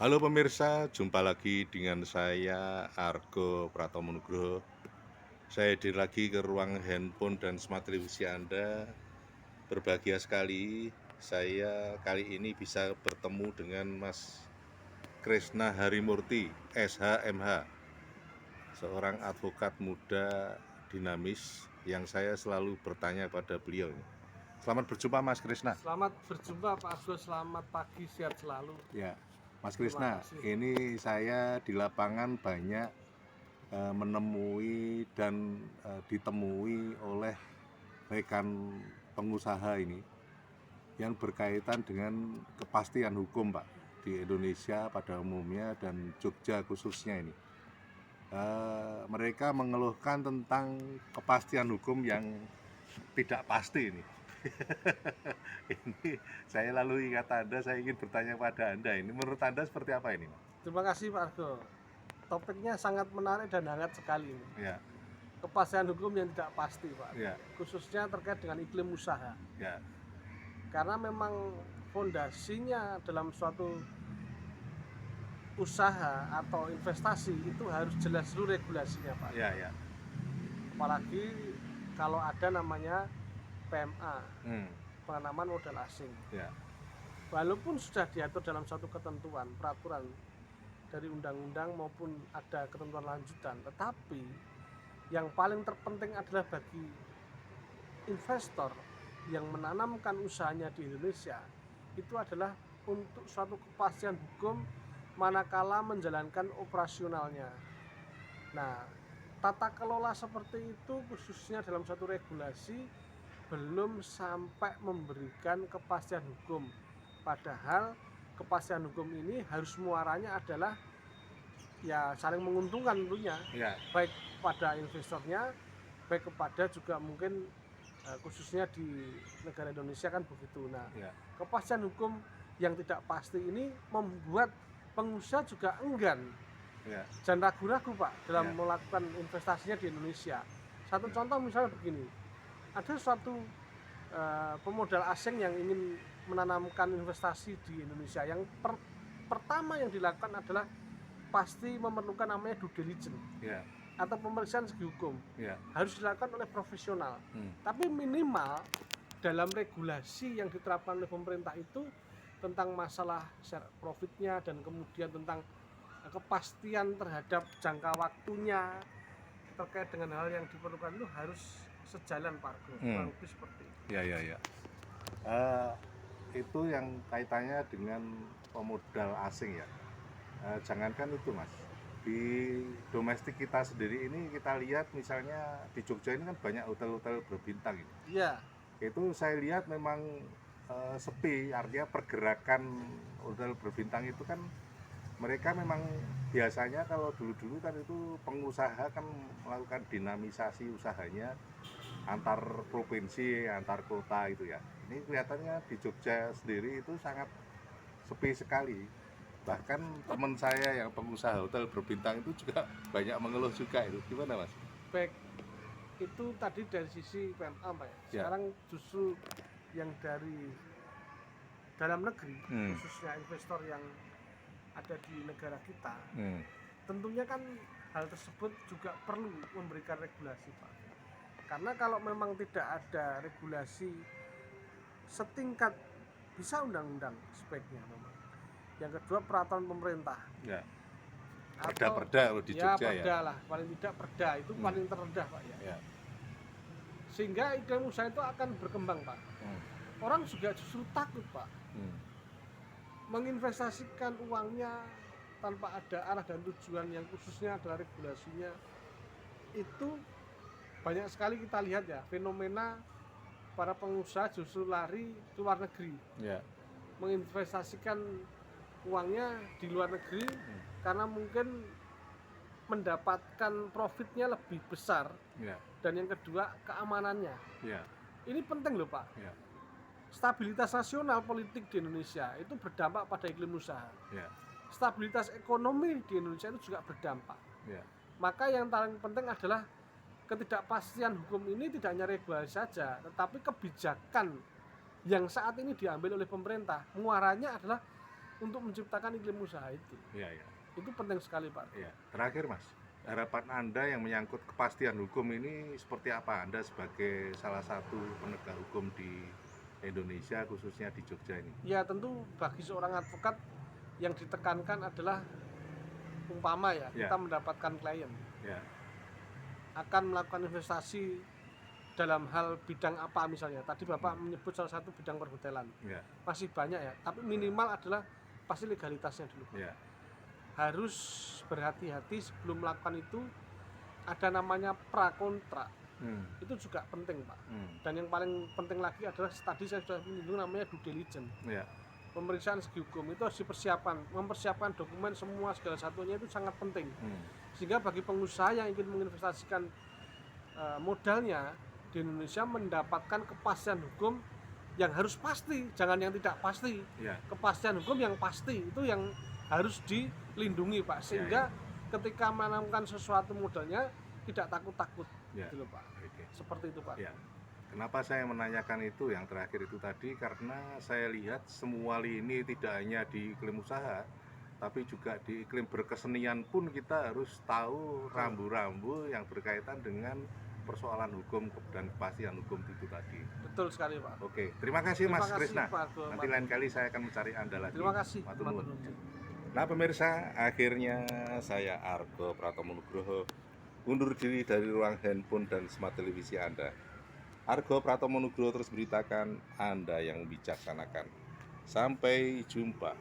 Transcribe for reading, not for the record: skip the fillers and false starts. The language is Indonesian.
Halo pemirsa, jumpa lagi dengan saya Argo Pratomo Nugroho. Saya hadir lagi ke ruang handphone dan smart televisi Anda. Berbahagia sekali, saya kali ini bisa bertemu dengan Mas Krisna Harimurti, SHMH, seorang advokat muda dinamis yang saya selalu bertanya pada beliau. Selamat berjumpa Mas Krisna. Selamat berjumpa Pak Argo, selamat pagi, sehat selalu. Ya, Mas Terima Krisna, kasih. ini saya di lapangan banyak menemui dan ditemui oleh rekan pengusaha ini yang berkaitan dengan kepastian hukum, Pak, di Indonesia pada umumnya dan Jogja khususnya ini. Mereka mengeluhkan tentang kepastian hukum yang tidak pasti ini. Ini saya lalui kata Anda, saya ingin bertanya pada Anda ini, menurut Anda seperti apa ini? Terima kasih Pak Argo. Topiknya sangat menarik dan hangat sekali. Ya, Kepastian hukum yang tidak pasti, Pak. ya, Khususnya terkait dengan iklim usaha. ya, Karena memang fondasinya dalam suatu usaha atau investasi itu harus jelas dulu regulasinya, Pak. ya, ya. Apalagi kalau ada namanya PMA, penanaman modal asing. Ya. Walaupun sudah diatur dalam suatu ketentuan, peraturan dari undang-undang maupun ada ketentuan lanjutan, tetapi yang paling terpenting adalah bagi investor yang menanamkan usahanya di Indonesia itu adalah untuk suatu kepastian hukum manakala menjalankan operasionalnya. Nah, tata kelola seperti itu khususnya dalam suatu regulasi belum sampai memberikan kepastian hukum. Padahal kepastian hukum ini harus muaranya adalah ya saling menguntungkan tentunya, Ya. baik pada investornya, baik kepada juga mungkin khususnya di negara Indonesia kan begitu. Nah, Ya. kepastian hukum yang tidak pasti ini membuat pengusaha juga enggan Ya. dan ragu-ragu Pak dalam Ya. melakukan investasinya di Indonesia. Satu contoh misalnya begini, ada suatu pemodal asing yang ingin menanamkan investasi di Indonesia. Yang pertama yang dilakukan adalah pasti memerlukan namanya due diligence Ya. atau pemeriksaan segi hukum. Ya. Harus dilakukan oleh profesional. Tapi minimal dalam regulasi yang diterapkan oleh pemerintah itu tentang masalah share profitnya dan kemudian tentang kepastian terhadap jangka waktunya terkait dengan hal yang diperlukan itu harus sejalan Pak Argo. Kurang lebih seperti itu. Ya, ya, ya. Itu yang kaitannya dengan pemodal asing ya. Jangankan itu Mas, di domestik kita sendiri ini kita lihat misalnya di Jogja ini kan banyak hotel-hotel berbintang gitu. Iya. Itu saya lihat memang sepi, artinya pergerakan hotel berbintang itu kan mereka memang biasanya kalau dulu-dulu kan itu pengusaha kan melakukan dinamisasi usahanya antar provinsi, antar kota itu ya. Ini kelihatannya di Jogja sendiri itu sangat sepi sekali. Bahkan teman saya yang pengusaha hotel berbintang itu juga banyak mengeluh juga itu. Gimana Mas? Baik, itu tadi dari sisi PMA Pak ya. Sekarang justru yang dari dalam negeri, khususnya investor yang ada di negara kita, tentunya kan hal tersebut juga perlu memberikan regulasi Pak. Karena kalau memang tidak ada regulasi setingkat, bisa undang-undang sebaiknya memang. Yang kedua peraturan pemerintah. Ya. Atau Perda kalau di Jogja ya. Perda lah, paling tidak perda itu paling terendah Pak ya. Ya. Sehingga iklim usaha itu akan berkembang Pak. Orang juga justru takut Pak menginvestasikan uangnya tanpa ada arah dan tujuan yang khususnya adalah regulasinya. Itu banyak sekali kita lihat ya, fenomena para pengusaha justru lari ke luar negeri, menginvestasikan uangnya di luar negeri karena mungkin mendapatkan profitnya lebih besar, dan yang kedua keamanannya. Ini penting loh Pak. Stabilitas nasional politik di Indonesia itu berdampak pada iklim usaha. Stabilitas ekonomi di Indonesia itu juga berdampak. Maka yang paling penting adalah ketidakpastian hukum ini tidak hanya regulasi saja, tetapi kebijakan yang saat ini diambil oleh pemerintah muaranya adalah untuk menciptakan iklim usaha itu. Iya, iya. Itu penting sekali Pak. Iya. Terakhir Mas, harapan Anda yang menyangkut kepastian hukum ini seperti apa? Anda sebagai salah satu penegak hukum di Indonesia, khususnya di Jogja ini. Ya tentu bagi seorang advokat yang ditekankan adalah umpama ya, Ya. kita mendapatkan klien Ya, akan melakukan investasi dalam hal bidang apa misalnya. Tadi Bapak menyebut salah satu bidang perhotelan. ya, Masih banyak ya, tapi minimal adalah pasti legalitasnya dulu. ya, Harus berhati-hati sebelum melakukan itu. Ada namanya prakontrak. Itu juga penting Pak. Dan yang paling penting lagi adalah tadi saya sudah menyinggung namanya due diligence. ya, Pemeriksaan segi hukum itu harus dipersiapkan, mempersiapkan dokumen semua segala satunya itu sangat penting. Sehingga bagi pengusaha yang ingin menginvestasikan modalnya di Indonesia mendapatkan kepastian hukum yang harus pasti, jangan yang tidak pasti. ya, Kepastian hukum yang pasti itu yang harus dilindungi Pak, sehingga ketika menemukan sesuatu modalnya tidak takut-takut, ya. gitu loh Pak. Oke. Seperti itu Pak. Ya. Kenapa saya menanyakan itu yang terakhir itu tadi, karena saya lihat semua lini tidak hanya di iklim usaha, tapi juga di iklim berkesenian pun kita harus tahu rambu-rambu yang berkaitan dengan persoalan hukum dan kepastian hukum itu tadi. Betul sekali Pak. Oke, terima kasih Terima Mas kasih, Krisna. Pak Argo. Nanti lain kali saya akan mencari Anda lagi. Terima kasih. Matur Matur nuwun. nuwun. Nah pemirsa, akhirnya saya Argo Pratomo Nugroho undur diri dari ruang handphone dan smart televisi Anda. Argo Pratomo Nugroho terus beritakan, Anda yang bijaksanakan. Sampai jumpa.